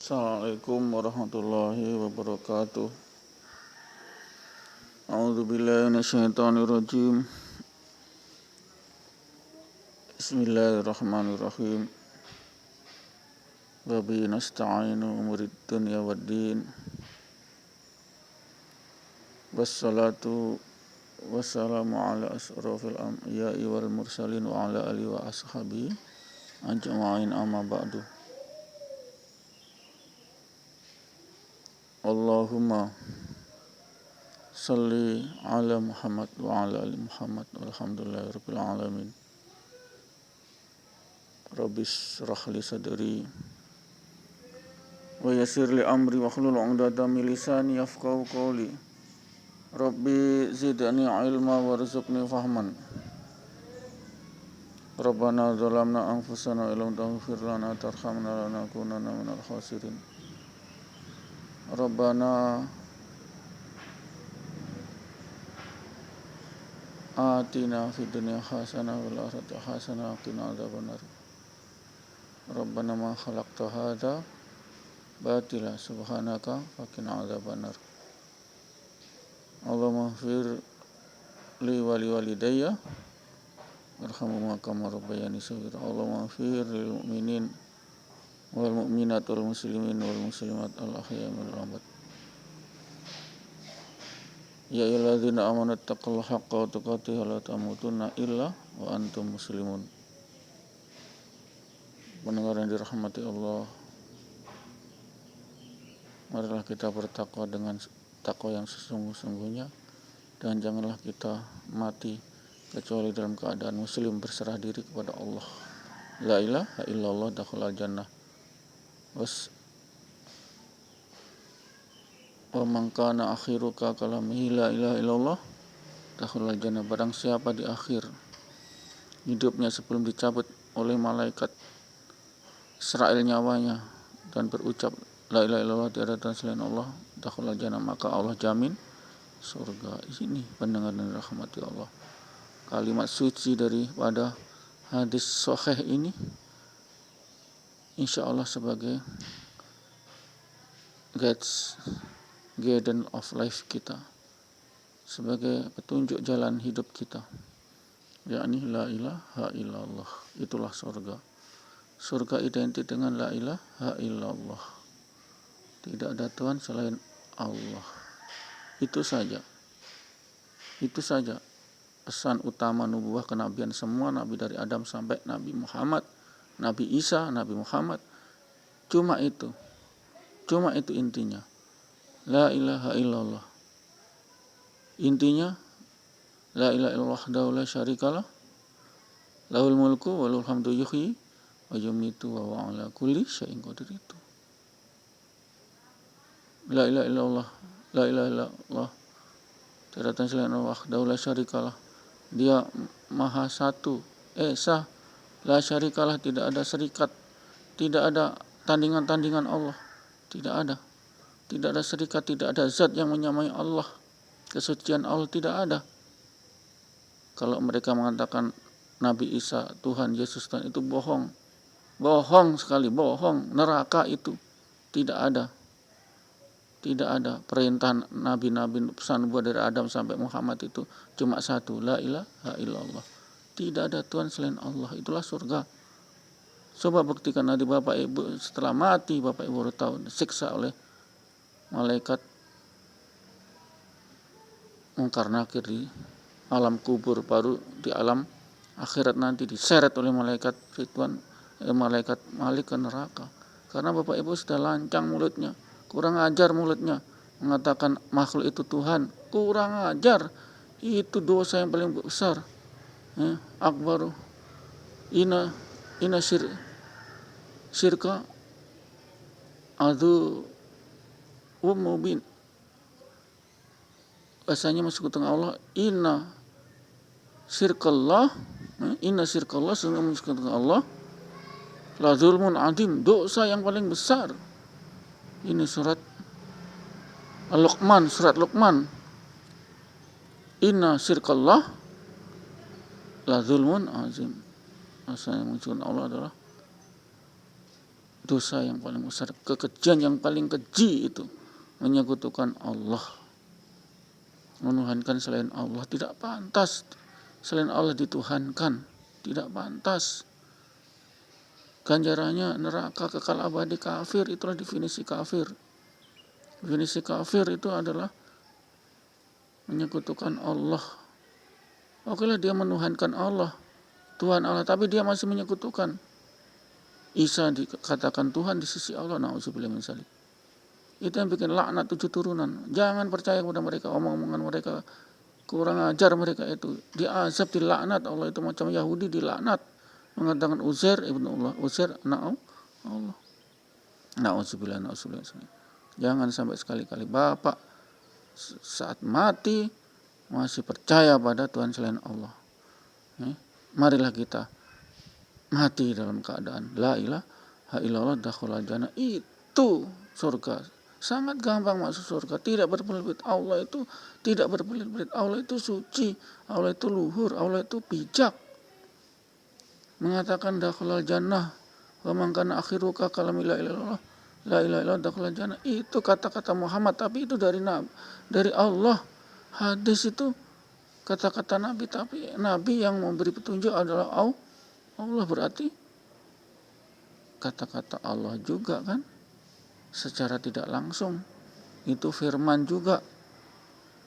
Assalamualaikum warahmatullahi wabarakatuh. A'udzubillahi minasyaitonirrajim. Bismillahirrahmanirrahim. Wa bihi nasta'inu umurid dunya waddin. Wassalatu wassalamu ala asrofil anbiya'i wal mursalin wa ala alihi wa ashabihi ajma'in amma ba'du. Allahumma salli ala Muhammad wa ala ali Muhammad walhamdulillahi rabbil alamin. Rabbis shrah li sadri wa yassir li amri wahlul 'uqdatam min lisani yafqahu qawli. Rabbi zidni ilma warzuqni fahman. Rabbana zalamna anfusana wa illam taghfir lana tarhamna lanakunanna minal khasirin. Rabbana atina fid dunya hasanah wa fil akhirati hasanah wa qina adzabannar. Rabbana ma khalaqta hadza batila subhanaka faqina adzabannar. Allahumma ighfir li wa li walidayya warhamhuma kama rabbayani shaghira. Allahumma ighfir lil mu'minin wal mu'minat wal muslimin wal muslimat al ahya'i minal amwat. Ya ayyuhalladzina amanu taqullaha haqqa tuqatih wa la tamutunna illa wa antum muslimun. Pendengar yang dirahmati Allah, marilah kita bertakwa dengan takwa yang sesungguh-sungguhnya, dan janganlah kita mati kecuali dalam keadaan muslim berserah diri kepada Allah. La ilaha illallah dakhulal jannah. Wa man kana akhiruka kalamihi la ilaha illallah dakhulal jannah. Barang siapa di akhir hidupnya sebelum dicabut oleh malaikat Israel nyawanya dan berucap la ilaha illallah tiada Tuhan selain Allah dakhulal jannah, maka Allah jamin surga. Ini pendengar dan rahmati Allah, kalimat suci daripada hadis sahih ini insya Allah sebagai guidance of life kita, sebagai petunjuk jalan hidup kita, yakni la ilaha illallah. Itulah surga. Surga identik dengan la ilaha illallah. Tidak ada Tuhan selain Allah. Itu saja pesan utama nubuah kenabian semua nabi dari Adam sampai Nabi Muhammad, Nabi Isa, Nabi Muhammad. Cuma itu intinya. La ilaha illallah. Intinya la ilaha illallah wahdahu la syarikalah, lahul mulku wa lahul hamdu yuhyi wa yumiitu wa huwa ala kulli syai'in qadir. Itu la ilaha illallah, la ilaha illallah tiada Tuhan selain Allah wahdahu la syarikalah. Dia maha satu, esa, la syarikalah, tidak ada serikat, tidak ada tandingan Allah, tidak ada serikat, tidak ada zat yang menyamai Allah. Kesucian Allah tidak ada. Kalau mereka mengatakan Nabi Isa Tuhan, Yesus Tuhan, itu bohong sekali, bohong. Neraka itu tidak ada perintah nabi-nabi pesan nubuah dari Adam sampai Muhammad itu cuma satu, la ilaha illallah. Tidak ada Tuhan selain Allah. Itulah surga. Coba buktikan nanti Bapak Ibu setelah mati, Bapak Ibu baru tahu disiksa oleh malaikat mungkar nakir di alam kubur, baru di alam akhirat nanti diseret oleh malaikat Ridwan, malaikat Malik ke neraka. Karena Bapak Ibu sudah lancang mulutnya, kurang ajar mulutnya, mengatakan makhluk itu Tuhan. Kurang ajar. Itu dosa yang paling besar. Akbaru ina syirka adu mubin. Bahasanya masuk ke tengah Allah, inna syirkallah sehingga masuk ke tengah Allah la zulmun adim, dosa yang paling besar. Ini surat Luqman. Inna syirkallah la zulmun azim. Dosa yang masuk ke Allah adalah dosa yang paling besar, kekejian yang paling keji itu menyekutukan Allah, menuhankan selain Allah. Tidak pantas selain Allah dituhankan, tidak pantas. Ganjarannya neraka kekal abadi, kafir. Itulah definisi kafir. Definisi kafir itu adalah menyekutukan Allah. Okelah dia menuhankan Allah, Tuhan Allah, tapi dia masih menyekutukan. Isa dikatakan Tuhan di sisi Allah, na'udzubillah min dzalik. Itu yang bikin laknat 7 turunan. Jangan percaya kepada mereka, omong-omongan mereka, kurang ajar mereka itu. Diazab, dilaknat Allah itu, macam Yahudi dilaknat, mengatakan Uzair ibnu Allah, Uzair anak Allah. Na'udzubillah. Jangan sampai sekali-kali Bapak saat mati masih percaya pada Tuhan selain Allah. Marilah kita mati dalam keadaan la ilaha illallah dakhalal jannah. Itu surga. Sangat gampang masuk surga. Tidak berbelit-belit. Allah itu tidak berbelit-belit. Allah itu suci. Allah itu luhur. Allah itu bijak. Mengatakan dakhalal jannah wa man kana akhiruka kalam la ilaha illallah dakhalal jannah. Itu kata-kata Muhammad, tapi itu dari Allah. Hadis itu kata-kata Nabi, tapi Nabi yang memberi petunjuk adalah Allah, berarti kata-kata Allah juga kan, secara tidak langsung. Itu firman juga.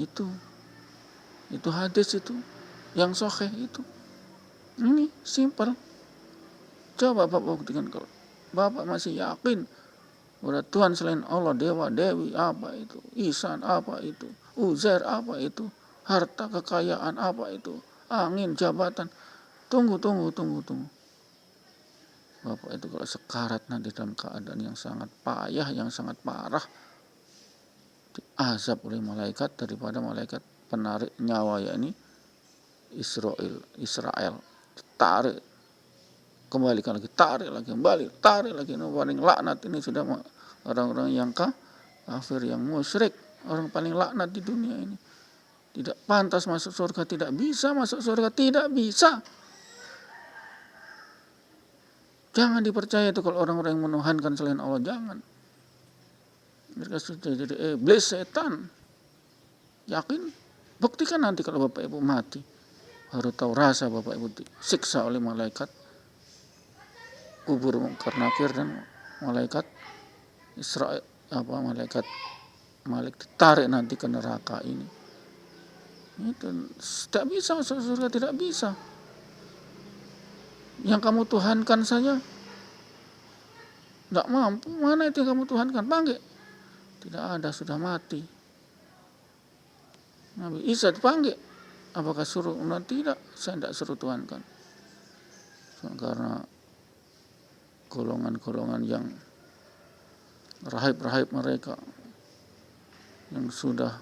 Itu hadis itu yang sahih itu. Ini simpel. Coba Bapak buktikan kalau Bapak masih yakin bahwa Tuhan selain Allah, dewa, dewi, apa itu, ihsan, apa itu, Uzair, apa itu, harta, kekayaan, apa itu, angin, jabatan. Tunggu. Bapak itu kalau sekarat nanti dalam keadaan yang sangat payah, yang sangat parah, diazab oleh malaikat daripada malaikat penarik nyawa, yakni Israel. Tarik, kembalikan lagi, tarik lagi, kembali, tarik lagi. Ini paling laknat ini sudah orang-orang yang kafir, yang musyrik, orang paling laknat di dunia ini. Tidak pantas masuk surga, tidak bisa masuk surga, tidak bisa. Jangan dipercaya itu kalau orang-orang yang menuhankan selain Allah, jangan. Mereka sudah jadi iblis, setan. Yakin? Buktikan nanti kalau Bapak Ibu mati. Baru tahu rasa Bapak Ibu disiksa oleh malaikat kubur Munkar Nakir dan malaikat Israel, malaikat ditarik nanti ke neraka ini. Itu tidak bisa masuk surga, tidak bisa. Yang kamu tuhankan saja tidak mampu. Mana itu yang kamu tuhankan? Panggil. Tidak ada, sudah mati. Nabi Isa dipanggil. Apakah suruh? Nah, tidak, saya tidak suruh tuhankan. Karena golongan-golongan yang rahib-rahib mereka yang sudah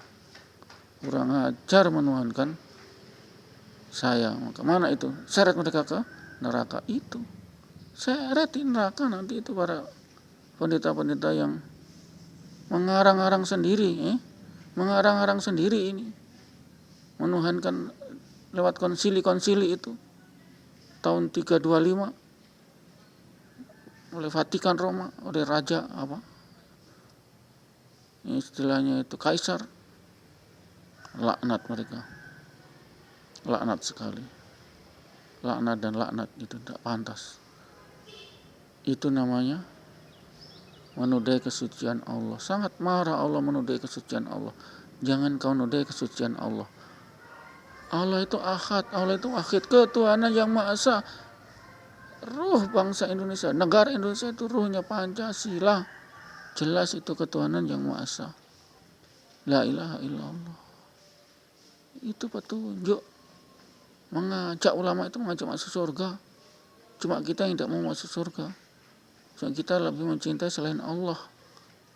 kurang ajar menuhankan saya, maka mana itu seret mereka ke neraka. Itu seret di neraka nanti itu para pendeta-pendeta yang mengarang-arang sendiri ini, menuhankan lewat konsili itu tahun 325 oleh Vatikan Roma, oleh raja istilahnya itu kaisar. Laknat mereka, laknat sekali, laknat itu tidak pantas. Itu namanya menodai kesucian Allah. Sangat marah Allah menodai kesucian Allah. Jangan kau nodai kesucian Allah. Allah itu ahad, Allah itu wahid, ketuhanan yang maha esa. Ruh bangsa Indonesia, negara Indonesia itu ruhnya Pancasila. Jelas itu ketuhanan yang maha esa. La ilaha illallah. Itu petunjuk. Mengajak ulama itu mengajak masuk surga. Cuma kita yang tidak mau masuk surga. Cuma kita lebih mencintai selain Allah.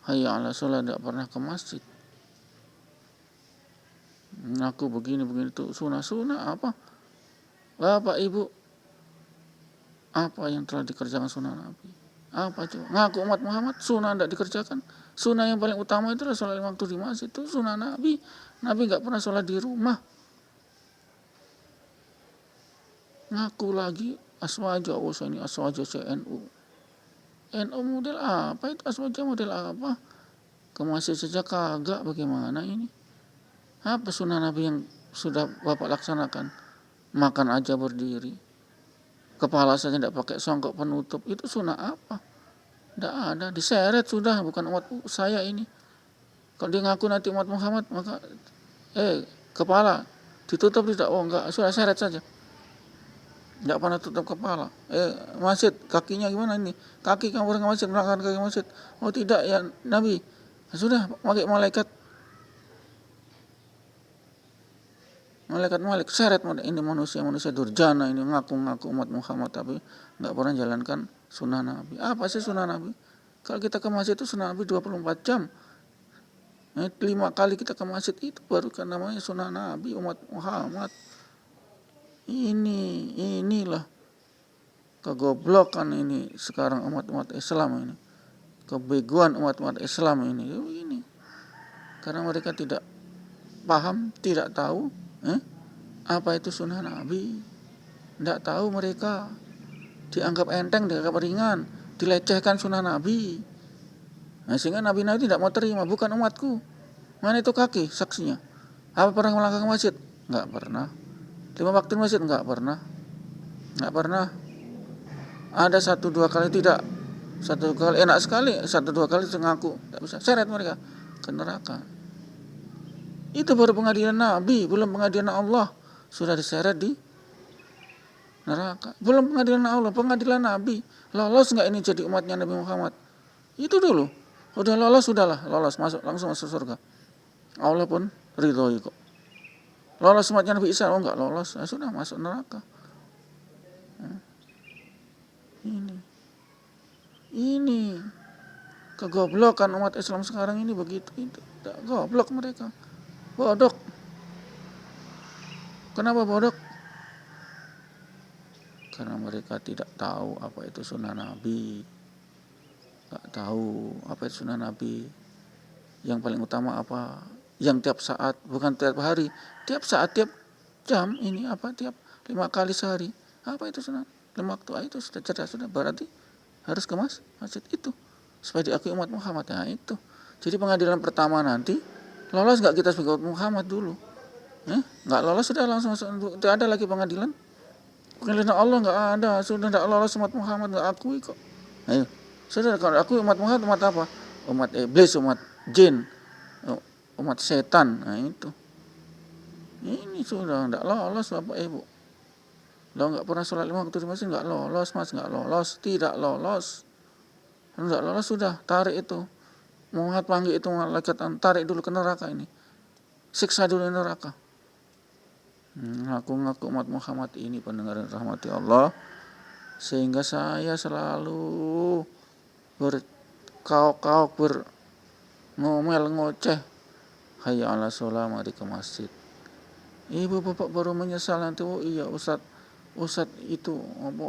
Hayya ala sholat, tidak pernah ke masjid. Aku begini itu sunnah apa? Bapak Ibu, apa yang telah dikerjakan sunnah Nabi? Apa coba? Ngaku umat Muhammad, sunnah tidak dikerjakan. Sunnah yang paling utama itu adalah sholat waktu di masjid. Itu sunnah Nabi. Nabi nggak pernah sholat di rumah. Ngaku lagi aswaja, saya ini aswaja CNU. NU model apa itu? Aswaja model apa? Ke masjid saja kagak, bagaimana ini? Apa sunnah Nabi yang sudah Bapak laksanakan? Makan aja berdiri, kepala saja tidak pakai songkok penutup, itu sunnah apa? Tidak ada, diseret sudah, bukan umat saya ini. Kalau dia ngaku nanti umat Muhammad, maka kepala ditutup tidak? Oh enggak, sudah seret saja. Tidak pernah tutup kepala. Masjid, kakinya gimana ini? Kaki kamu ke masjid, melanggar kaki masjid. Oh tidak ya Nabi. Sudah, pakai malaikat seret. Ini manusia durjana, ini ngaku-ngaku umat Muhammad tapi nggak pernah jalankan sunnah Nabi. Apa sih sunnah Nabi? Kalau kita ke masjid itu sunnah Nabi 24 jam. 5 kali kita ke masjid itu baru kan namanya sunnah Nabi umat Muhammad. Inilah kegoblokan ini sekarang umat Islam ini. Kebeguan umat Islam ini. Karena mereka tidak paham, tidak tahu apa itu sunnah Nabi. Tidak tahu mereka. Dianggap enteng, dianggap ringan, dilecehkan sunnah Nabi. Sehingga Nabi tidak mau terima, bukan umatku. Mana itu kaki saksinya? Apa pernah melangkah ke masjid? Enggak pernah. 5 waktu masjid? Enggak pernah. Ada 1-2 kali tidak. 1 kali enak sekali, 1-2 kali ngaku. Tidak bisa, seret mereka ke neraka. Itu baru pengadilan Nabi, belum pengadilan Allah. Sudah diseret di neraka. Belum pengadilan Allah, pengadilan Nabi. Lolos enggak ini jadi umatnya Nabi Muhammad? Itu dulu. Udah lolos, sudahlah, lolos, langsung masuk surga. Allah pun ridhoi kok. Lolos umatnya Nabi Isa, enggak lolos, sudah masuk neraka. Ini kegoblokan umat Islam sekarang ini begitu. Itu goblok mereka, bodoh. Kenapa bodoh? Karena mereka tidak tahu apa itu sunnah Nabi. Gak tahu apa itu sunnah Nabi. Yang paling utama apa? Yang tiap saat, bukan tiap hari, tiap saat, tiap jam ini apa? Tiap 5 kali sehari. Apa itu sunnah? 5 waktu itu sudah cerdas, sudah berarti harus ke masjid itu supaya diakui umat Muhammad. Ya itu. Jadi pengadilan pertama nanti lolos nggak kita sebagai umat Muhammad dulu? Nggak lolos sudah langsung masuk. Tidak ada lagi pengadilan. Pengadilan Allah nggak ada. Sudah tidak lolos umat Muhammad, nggak akui kok. Ayo, sudah kalau akui umat Muhammad, umat apa? Umat iblis, umat jin, umat setan. Nah itu. Ini sudah tidak lolos Bapak Ibu. Lo nggak pernah sholat 5 waktu di masjid, nggak lolos mas, nggak lolos, tidak lolos. Kalau nggak lolos sudah tarik itu, Muhammad panggil itu malaikat, tarik dulu ke neraka ini, siksa dulu di neraka. Ngaku-ngaku umat Muhammad ini pendengar rahmati Allah, sehingga saya selalu berkaok-kaok, ngomel ngoceh, hayya ala sholat, mari ke masjid. Ibu bapak baru menyesal nanti. Oh iya Ustadz itu,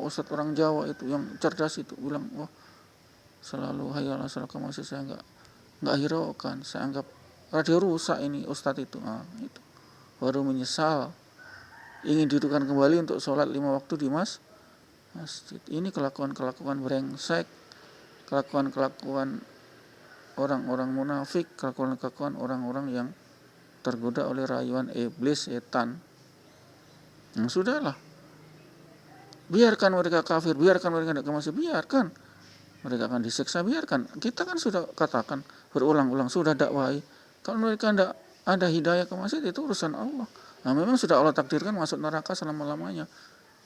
Ustadz orang Jawa itu yang cerdas itu bilang, selalu hayya ala sholat ke masjid. Saya nggak hiraukan, saya anggap radio rusak ini Ustadz itu. Itu baru menyesal, ingin dihidupkan kembali untuk sholat 5 waktu di masjid. Ini kelakuan brengsek, kelakuan orang-orang munafik, kelakuan orang-orang yang tergoda oleh rayuan iblis, setan. Sudahlah, biarkan mereka kafir, biarkan mereka tidak ke masjid, biarkan mereka akan disiksa, biarkan. Kita kan sudah katakan berulang-ulang, sudah dakwahi, kalau mereka tidak ada hidayah ke masjid, itu urusan Allah. Memang sudah Allah takdirkan masuk neraka selama-lamanya,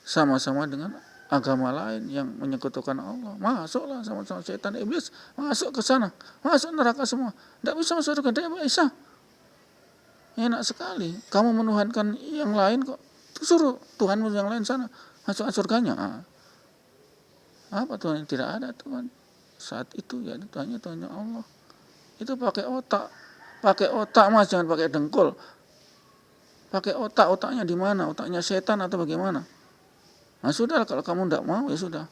sama-sama dengan agama lain yang menyekutukan Allah. Masuklah sama-sama setan iblis, masuk ke sana, masuk neraka semua. Tidak bisa masuk surga, tidak bisa. Enak sekali, kamu menuhankan yang lain kok. Suruh Tuhanmu yang lain sana, masuk surganya. Apa Tuhan yang tidak ada Tuhan? Saat itu ya Tuhannya Allah. Itu pakai otak mas, jangan pakai dengkul. Pakai otaknya di mana? Otaknya setan atau bagaimana? Sudah kalau kamu tidak mau ya sudah.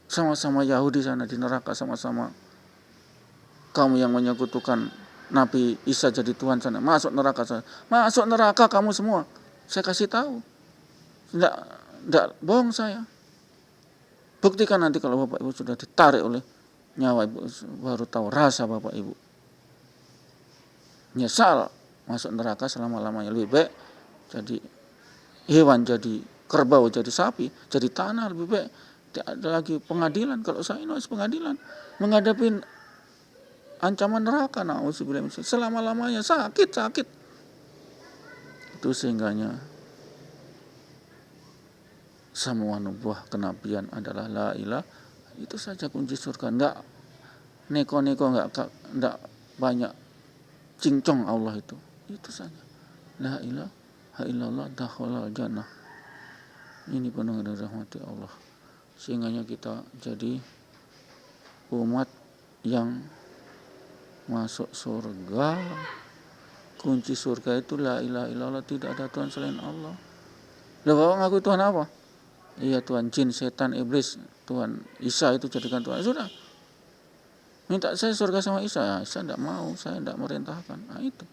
Sama-sama Yahudi sana di neraka, sama-sama kamu yang menyekutukan Nabi Isa jadi Tuhan sana, masuk neraka sana. Masuk neraka kamu semua. Saya kasih tahu. Tidak bohong saya. Buktikan nanti kalau Bapak Ibu sudah ditarik oleh nyawa Ibu, baru tahu rasa Bapak Ibu. Nyesal masuk neraka selama-lamanya. Lebih baik jadi hewan, jadi kerbau, jadi sapi, jadi tanah. Lebih baik tidak ada lagi pengadilan. Kalau saya ini harus pengadilan, menghadapi ancaman neraka, na'udzubillah, selama-lamanya sakit. Itu sehingganya semua nubuah kenabian adalah la ilaha, itu saja kunci surga. Enggak neko-neko, enggak banyak cincong Allah itu saja. La ilaha illallah dakhalal jannah. Ini penuh dengan rahmati Allah. Sehingganya kita jadi umat yang masuk surga. Kunci surga itu la ilaha illallah, tidak ada Tuhan selain Allah. Lah Bapak ngaku Tuhan apa? Iya, Tuhan jin, setan, iblis, Tuhan Isa itu jadikan Tuhan. Sudah. Minta saya surga sama Isa. Ya, Isa tidak mau, saya tidak merintahkan. Nah itu.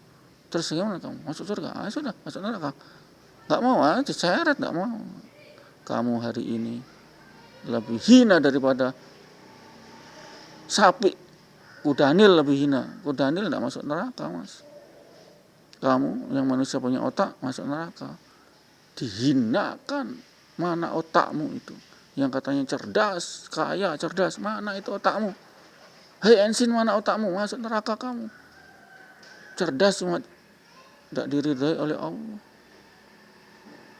Terus gimana kamu? Masuk surga? Ah sudah, masuk neraka. Enggak mau, diseret, enggak mau. Kamu hari ini lebih hina daripada sapi. Kudanil lebih hina. Kudanil tidak masuk neraka, Mas. Kamu yang manusia punya otak masuk neraka. Dihinakan. Mana otakmu itu? Yang katanya cerdas, kaya, cerdas. Mana itu otakmu? Hei ensin, mana otakmu? Masuk neraka kamu. Cerdas cuma tidak diridhai oleh Allah.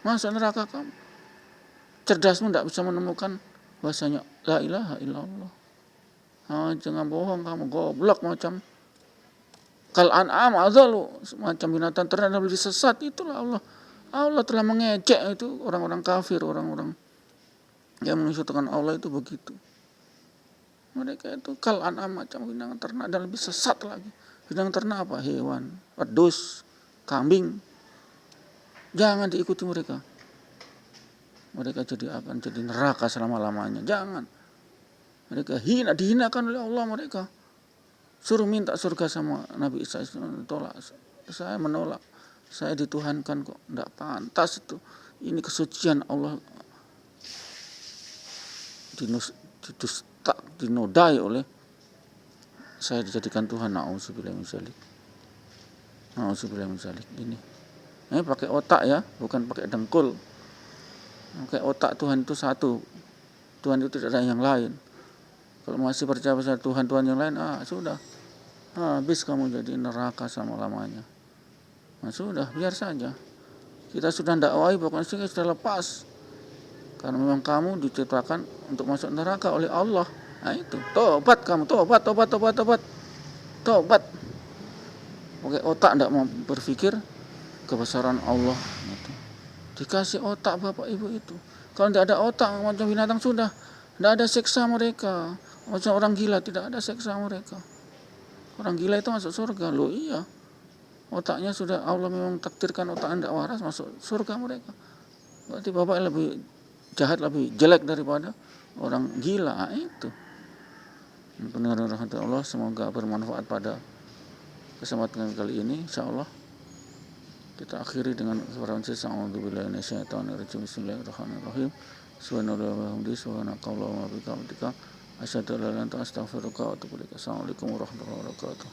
Masuk neraka kamu. Cerdasmu tidak bisa menemukan bahasanya la ilaha illallah. Jangan bohong kamu, goblok macam kal an'am adzalu, macam binatang ternak lebih sesat. Itulah Allah telah mengejek itu orang-orang kafir, orang-orang yang mensyukurkan Allah itu begitu. Mereka itu kal an'am, macam binatang ternak dan lebih sesat lagi. Binatang ternak apa? Hewan, wedhus, kambing. Jangan diikuti mereka. Mereka akan jadi neraka selama-lamanya. Jangan. Mereka dihinakan oleh Allah mereka. Suruh minta surga sama Nabi Isa, tolak. Saya menolak. Saya dituhankan kok. Tidak pantas itu. Ini kesucian Allah dinodai oleh saya dijadikan Tuhan. Na'udzubillah min dzalik. Na'udzubillah min dzalik. Ini pakai otak ya, bukan pakai dengkul. Pakai otak. Tuhan itu satu. Tuhan itu tidak ada yang lain. Kalau masih percaya pada Tuhan yang lain, sudah. Habis kamu jadi neraka selama-lamanya. Sudah, biar saja. Kita sudah dakwai, pokoknya kita sudah lepas. Karena memang kamu diciptakan untuk masuk neraka oleh Allah. Nah itu, tobat kamu, tobat. Tobat. Pakai otak, tidak mau berpikir kebesaran Allah. Gitu. Dikasih otak Bapak Ibu itu. Kalau tidak ada otak, macam binatang sudah. Tidak ada seksa mereka. Macam orang gila, tidak ada seksa mereka. Orang gila itu masuk surga. Loh iya. Otaknya sudah Allah memang takdirkan otak tidak waras, masuk surga mereka. Berarti Bapak lebih jahat, lebih jelek daripada orang gila. Itu. Pendengar rahmat Allah, semoga bermanfaat pada kesempatan kali ini. InsyaAllah kita akhiri dengan referensi A'udzubillahi minasyaitonirrajim. Bismillahirrahmanirrahim. Subhanallah wa bihamdihi, subhanakallahumma wa bihamdika, asyhadu an la ilaha illa anta, astaghfiruka wa atubu ilaik. Assalamualaikum warahmatullahi wabarakatuh.